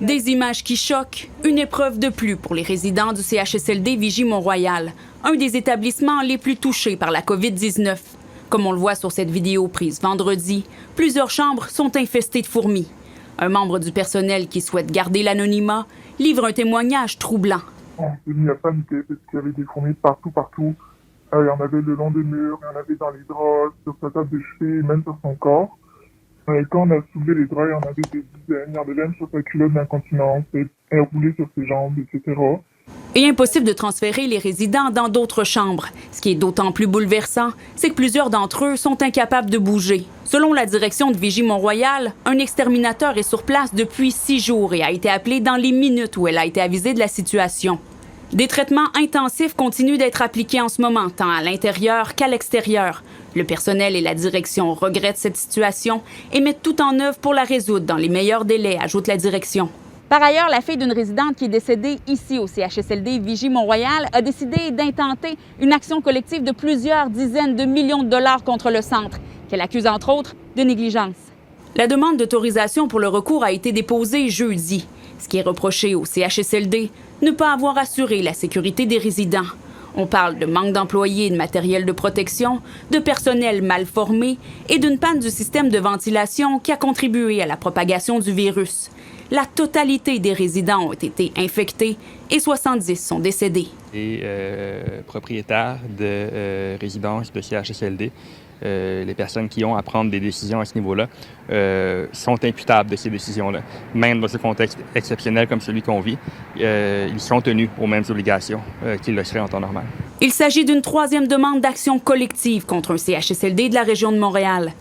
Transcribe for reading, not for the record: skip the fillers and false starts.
Des images qui choquent, une épreuve de plus pour les résidents du CHSLD Vigie-Mont-Royal, un des établissements les plus touchés par la COVID-19. Comme on le voit sur cette vidéo prise vendredi, plusieurs chambres sont infestées de fourmis. Un membre du personnel qui souhaite garder l'anonymat livre un témoignage troublant. On s'est mis à paniquer parce qu'il y avait des fourmis partout. Il y en avait le long des murs, il y en avait dans les draps, sur sa table de chevet, même sur son corps. Quand on a soulevé les draps, il y en avait des dizaines. Il y en avait même sur sa culotte d'incontinence, elle roulait sur ses jambes, etc. Et impossible de transférer les résidents dans d'autres chambres. Ce qui est d'autant plus bouleversant, c'est que plusieurs d'entre eux sont incapables de bouger. Selon la direction de Vigie-Mont-Royal, un exterminateur est sur place depuis 6 jours et a été appelé dans les minutes où elle a été avisée de la situation. Des traitements intensifs continuent d'être appliqués en ce moment, tant à l'intérieur qu'à l'extérieur. Le personnel et la direction regrettent cette situation et mettent tout en œuvre pour la résoudre dans les meilleurs délais, ajoute la direction. Par ailleurs, la fille d'une résidente qui est décédée ici au CHSLD Vigie-Mont-Royal a décidé d'intenter une action collective de plusieurs dizaines de millions de dollars contre le centre, qu'elle accuse entre autres de négligence. La demande d'autorisation pour le recours a été déposée jeudi. Ce qui est reproché au CHSLD, ne pas avoir assuré la sécurité des résidents. On parle de manque d'employés et de matériel de protection, de personnel mal formé et d'une panne du système de ventilation qui a contribué à la propagation du virus. La totalité des résidents ont été infectés et 70 sont décédés. Les propriétaires de résidences de CHSLD, les personnes qui ont à prendre des décisions à ce niveau-là, sont imputables de ces décisions-là. Même dans ce contexte exceptionnel comme celui qu'on vit, ils sont tenus aux mêmes obligations qu'ils le seraient en temps normal. Il s'agit d'une troisième demande d'action collective contre un CHSLD de la région de Montréal.